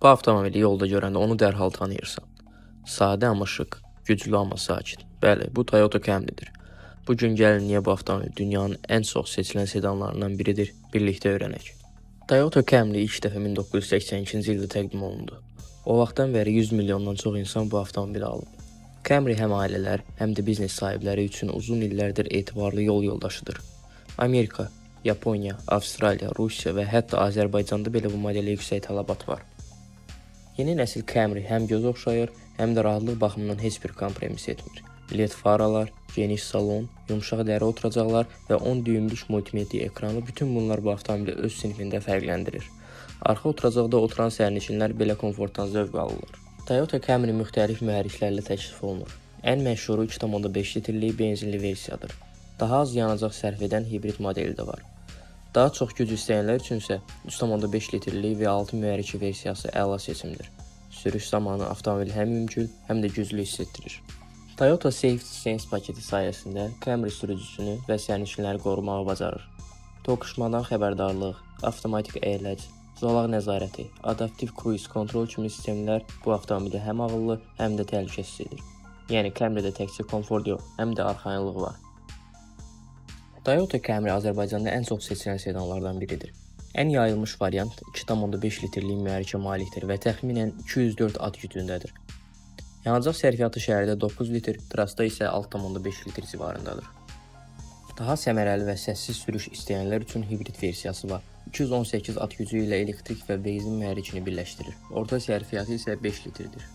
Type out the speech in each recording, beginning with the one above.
Bu avtomobili yolda görəndə onu dərhal tanıyırsan. Sadə amma şık, güclü amma sakit. Bəli, bu Toyota Camry-dir. Bu gün gəlin niyə bu avtomobil dünyanın ən çox seçilən sedanlarından biridir, birlikdə öyrənək. Toyota Camry ilk dəfə 1982-ci ildə təqdim olundu. O vaxtdan bəri 100 milyondan çox insan bu avtomobili alıb. Camry həm ailələr, həm də biznes sahibləri üçün uzun illərdir etibarlı yol yoldaşıdır. Amerika, Yaponiya, Avstraliya, Rusiya və hətta Azərbaycanda belə bu modelə yüksək tələbat var. Yeni nəsil Camry həm göz oxşayır, həm də rahatlıq baxımından heç bir kompromis etmir. LED faralar, geniş salon, yumşaq dəri oturacaqlar və 10 düymlük multimediya ekranı bütün bunlar bu avtomobili öz sinifində fərqləndirir. Arxa oturacaqda oturan sərnişinlər belə komfortdan zövq alırlar. Toyota Camry müxtəlif mühərriklərlə təklif olunur. Ən məşhuru 2.5 litrlik benzinli versiyadır. Daha az yanacaq sərf edən hibrid modeli də var. Daha çox güc istəyənlər üçün isə 3.5 litrlik V6 mühərriki versiyası əla seçimdir. Sürüş zamanı avtomobil həm yüngül, həm də güclü hiss etdirir. Toyota Safety Sense paketi sayəsində Camry sürücüsünü və sərnişinləri qorumağı bacarır. Toqquşmadan xəbərdarlıq, avtomatik əyləc, zolaq nəzarəti, adaptiv cruise kontrol kimi sistemlər bu avtomobili həm ağıllı, həm də təhlükəsiz edir. Yəni Camry-də təkcə komfort yox, həm də arxayınlıq var. Toyota Camry Azərbaycanda ən çox seçilən sedanlardan biridir. Ən yayılmış variant 2.5 litrlik mühərrikə malikdir və təxminən 204 at gücündədir. Yanacaq sərfiyyatı şəhərdə 9 litr, trasda isə 6.5 litr civarındadır. Daha səmərəli və səssiz sürüş istəyənlər üçün hibrid versiyası var. 218 at gücü ilə elektrik və benzin mühərrikini birləşdirir. Orta sərfiyyatı isə 5 litrdir.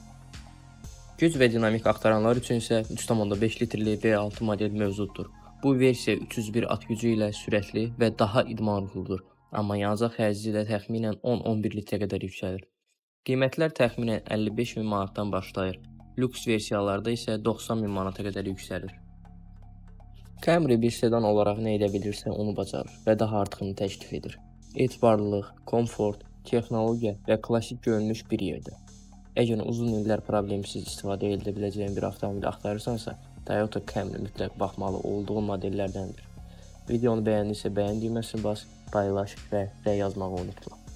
Güc və dinamik axtaranlar üçün isə 3.5 litrli V6 model mövcuddur. Bu versiya 301 at gücü ilə sürətli və daha idman ruhludur, amma yanacaq xərci də təxminən 10-11 litrə qədər yüksəlir. Qiymətlər təxminən 55 min manatdan başlayır, lüks versiyalarda isə 90 min manata qədər yüksəlir. Camry bir sedan olaraq nə edə bilirsə onu bacarır və daha artıqını təklif edir. Etibarlılıq, komfort, texnologiya və klassik görünüş bir yerdə. Əgər uzun illər problemsiz istifadə edə biləcəyin bir avtomobil axtarırsansa, Toyota Camry mütləq baxmalı olduğu modellərdəndir. Videonu bəyəndinizsə bəyən düyməsini bas, paylaş və rəy yazmağı unutma.